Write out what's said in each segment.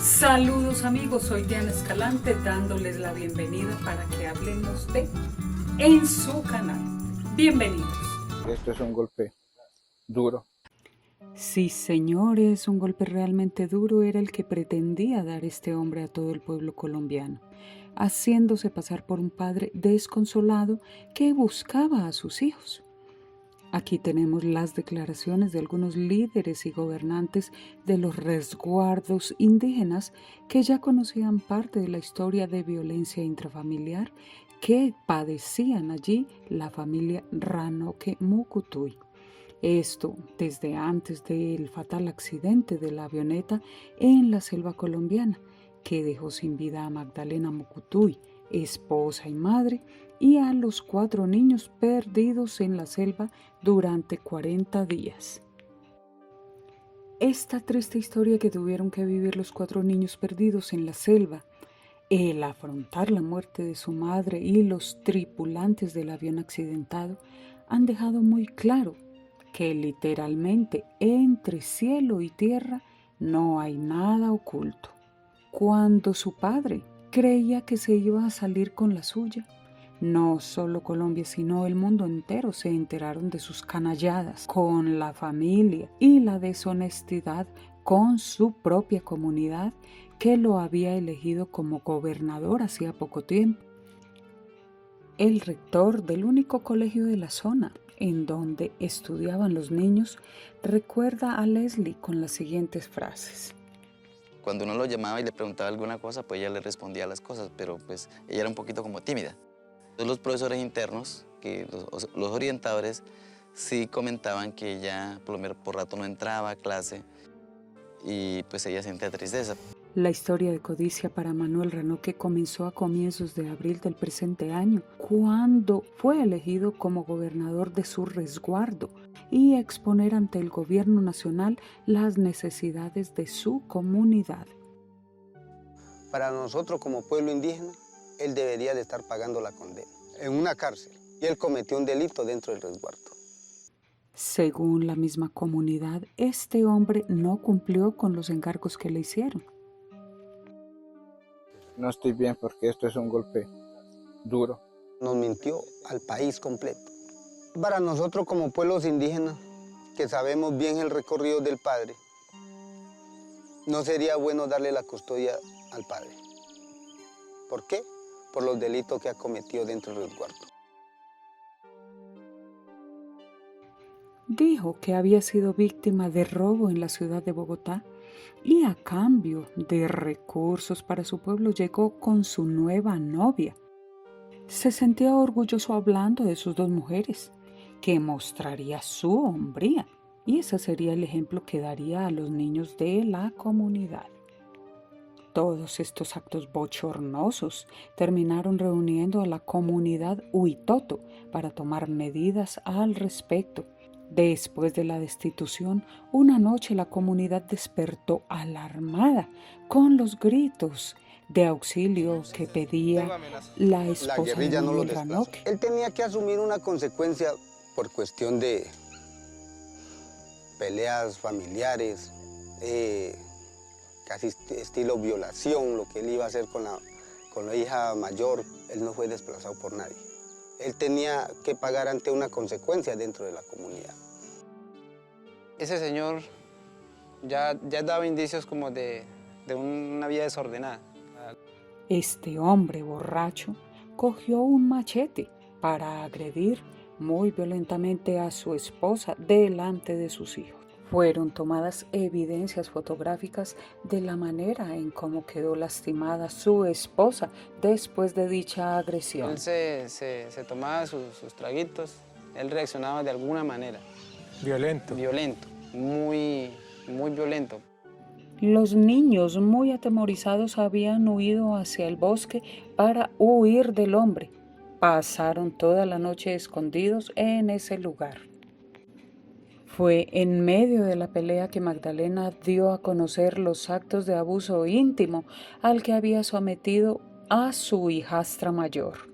Saludos amigos, soy Diana Escalante dándoles la bienvenida para que hablemos de en su canal. Bienvenidos. Esto es un golpe duro. Sí, señores, un golpe realmente duro era el que pretendía dar este hombre a todo el pueblo colombiano, haciéndose pasar por un padre desconsolado que buscaba a sus hijos. Aquí tenemos las declaraciones de algunos líderes y gobernantes de los resguardos indígenas que ya conocían parte de la historia de violencia intrafamiliar que padecían allí la familia Ranoque Mucutuy. Esto desde antes del fatal accidente de la avioneta en la selva colombiana, que dejó sin vida a Magdalena Mucutuy, esposa y madre, y a los 4 niños perdidos en la selva durante 40 días. Esta triste historia que tuvieron que vivir los 4 niños perdidos en la selva, el afrontar la muerte de su madre y los tripulantes del avión accidentado, han dejado muy claro que literalmente entre cielo y tierra no hay nada oculto. Cuando su padre creía que se iba a salir con la suya, no solo Colombia, sino el mundo entero se enteraron de sus canalladas con la familia y la deshonestidad con su propia comunidad que lo había elegido como gobernador hacía poco tiempo. El rector del único colegio de la zona en donde estudiaban los niños recuerda a Leslie con las siguientes frases. Cuando uno lo llamaba y le preguntaba alguna cosa, pues ella le respondía las cosas, pero pues ella era un poquito como tímida. Entonces los profesores internos, los orientadores, sí comentaban que ella por rato no entraba a clase y pues ella sentía tristeza. La historia de codicia para Manuel Ranoque comenzó a comienzos de abril del presente año, cuando fue elegido como gobernador de su resguardo y exponer ante el gobierno nacional las necesidades de su comunidad. Para nosotros como pueblo indígena, él debería de estar pagando la condena en una cárcel y él cometió un delito dentro del resguardo. Según la misma comunidad, este hombre no cumplió con los encargos que le hicieron. No estoy bien porque esto es un golpe duro. Nos mintió al país completo. Para nosotros como pueblos indígenas, que sabemos bien el recorrido del padre, no sería bueno darle la custodia al padre. ¿Por qué? Por los delitos que ha cometido dentro del resguardo. Dijo que había sido víctima de robo en la ciudad de Bogotá y a cambio de recursos para su pueblo llegó con su nueva novia. Se sentía orgulloso hablando de sus 2 mujeres, que mostraría su hombría, y ese sería el ejemplo que daría a los niños de la comunidad. Todos estos actos bochornosos terminaron reuniendo a la comunidad Huitoto para tomar medidas al respecto. Después de la destitución, una noche la comunidad despertó alarmada con los gritos de auxilio que pedía la esposa La guerrilla de no lo Manuel desplazó. Ranoque. Él tenía que asumir una consecuencia por cuestión de peleas familiares, casi estilo violación, lo que él iba a hacer con la hija mayor. Él no fue desplazado por nadie. Él tenía que pagar ante una consecuencia dentro de la comunidad. Ese señor ya daba indicios como de una vida desordenada. Este hombre borracho cogió un machete para agredir muy violentamente a su esposa delante de sus hijos. Fueron tomadas evidencias fotográficas de la manera en cómo quedó lastimada su esposa después de dicha agresión. Él se tomaba sus traguitos, él reaccionaba de alguna manera. Violento. Violento, muy violento. Los niños, muy atemorizados, habían huido hacia el bosque para huir del hombre. Pasaron toda la noche escondidos en ese lugar. Fue en medio de la pelea que Magdalena dio a conocer los actos de abuso íntimo al que había sometido a su hijastra mayor.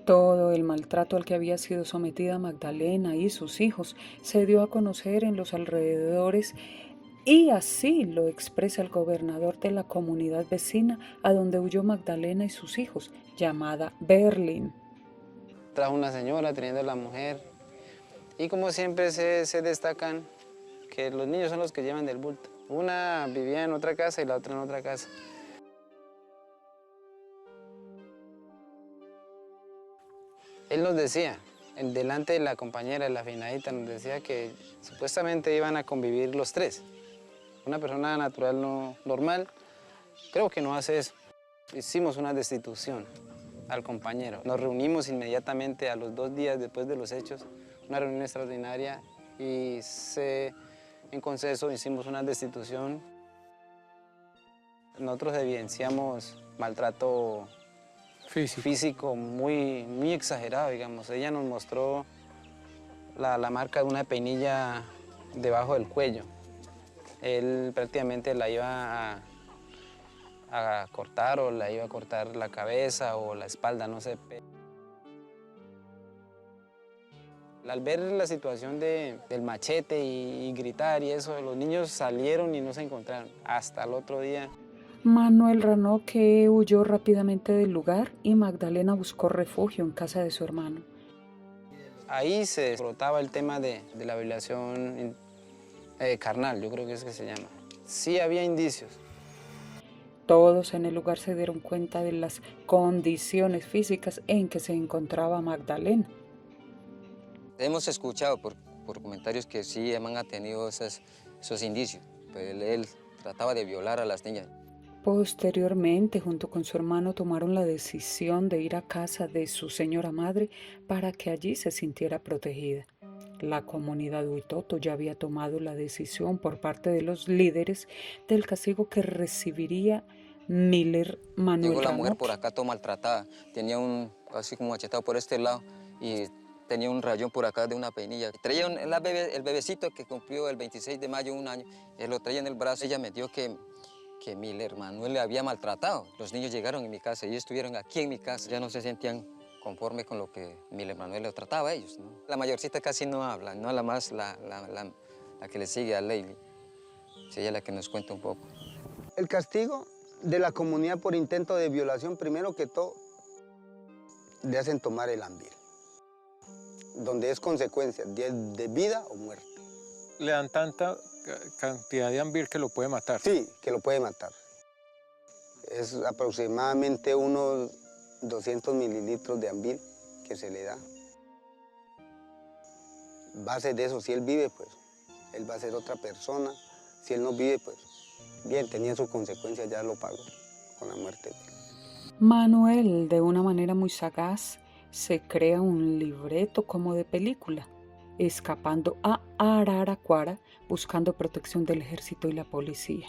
Todo el maltrato al que había sido sometida Magdalena y sus hijos se dio a conocer en los alrededores Y así lo expresa el gobernador de la comunidad vecina a donde huyó Magdalena y sus hijos, llamada Berlín. Trajo una señora teniendo a la mujer y como siempre se destacan que los niños son los que llevan del bulto. Una vivía en otra casa y la otra en otra casa. Él nos decía, delante de la compañera, de la finadita, nos decía que supuestamente iban a convivir los tres. Una persona natural normal, creo que no hace eso. Hicimos una destitución al compañero. Nos reunimos inmediatamente a los 2 días después de los hechos, una reunión extraordinaria y en consenso hicimos una destitución. Nosotros evidenciamos maltrato físico muy exagerado, digamos. Ella nos mostró la marca de una peinilla debajo del cuello. Él prácticamente la iba a cortar o la iba a cortar la cabeza o la espalda, no sé. Al ver la situación del machete y gritar y eso, los niños salieron y no se encontraron hasta el otro día. Manuel Ranoque huyó rápidamente del lugar y Magdalena buscó refugio en casa de su hermano. Ahí se explotaba el tema de la violación carnal, yo creo que es que se llama. Sí había indicios. Todos en el lugar se dieron cuenta de las condiciones físicas en que se encontraba Magdalena. Hemos escuchado por comentarios que sí han tenido esos indicios. Pues él trataba de violar a las niñas. Posteriormente, junto con su hermano, tomaron la decisión de ir a casa de su señora madre para que allí se sintiera protegida. La comunidad Huitoto ya había tomado la decisión por parte de los líderes del castigo que recibiría Miller Manuel Llegó la mujer Ranoque. por acá toda maltratada, tenía así como machetado por este lado y tenía un rayón por acá de una peinilla. Traía el bebecito que cumplió el 26 de mayo 1 año, él lo traía en el brazo. Ella me dio que Miller Manuel le había maltratado. Los niños llegaron en mi casa, ellos estuvieron aquí en mi casa, ya no se sentían conforme con lo que Miller Manuel les trataba a ellos, ¿no? La mayorcita casi no habla, no la más, la que le sigue a Leili. Sí, ella es la que nos cuenta un poco. El castigo de la comunidad por intento de violación, primero que todo, le hacen tomar el Ambil, donde es consecuencia de vida o muerte. Le dan tanta cantidad de Ambil que lo puede matar. Sí, que lo puede matar. Es aproximadamente unos 200 mililitros de Ambil que se le da. Base de eso, si él vive, pues, él va a ser otra persona. Si él no vive, pues, bien, tenía sus consecuencias, ya lo pagó con la muerte. Manuel, de una manera muy sagaz, se crea un libreto como de película, escapando a Araraquara buscando protección del ejército y la policía.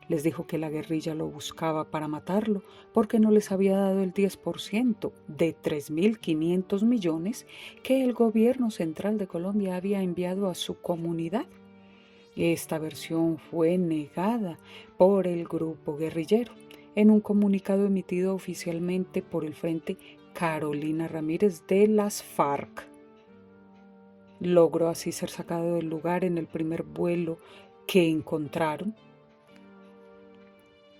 Les dijo que la guerrilla lo buscaba para matarlo porque no les había dado el 10% de 3.500 millones que el gobierno central de Colombia había enviado a su comunidad. Esta versión fue negada por el grupo guerrillero en un comunicado emitido oficialmente por el Frente Carolina Ramírez de las FARC. Logró así ser sacado del lugar en el primer vuelo que encontraron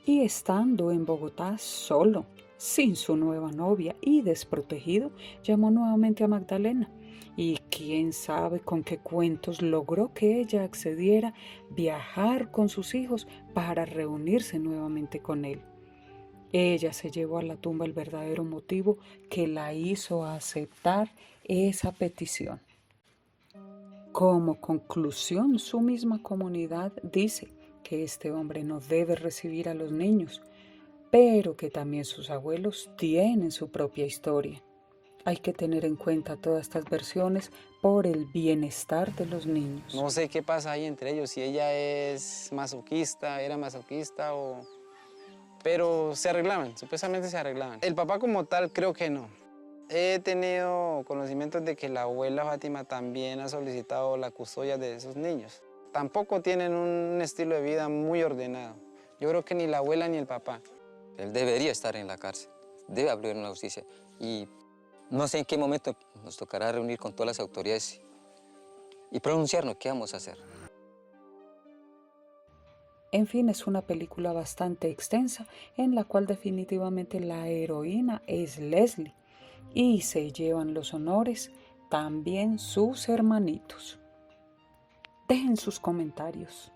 y estando en Bogotá solo, sin su nueva novia y desprotegido, llamó nuevamente a Magdalena y quién sabe con qué cuentos logró que ella accediera a viajar con sus hijos para reunirse nuevamente con él. Ella se llevó a la tumba el verdadero motivo que la hizo aceptar esa petición. Como conclusión, su misma comunidad dice que este hombre no debe recibir a los niños, pero que también sus abuelos tienen su propia historia. Hay que tener en cuenta todas estas versiones por el bienestar de los niños. No sé qué pasa ahí entre ellos, si ella es masoquista, era masoquista o... Pero se arreglaban, supuestamente se arreglaban. El papá como tal creo que no. He tenido conocimientos de que la abuela Fátima también ha solicitado la custodia de esos niños. Tampoco tienen un estilo de vida muy ordenado. Yo creo que ni la abuela ni el papá. Él debería estar en la cárcel, debe abrir una justicia. Y no sé en qué momento nos tocará reunir con todas las autoridades y pronunciarnos qué vamos a hacer. En fin, es una película bastante extensa en la cual definitivamente la heroína es Leslie y se llevan los honores también sus hermanitos. Dejen sus comentarios.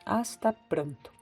Hasta pronto.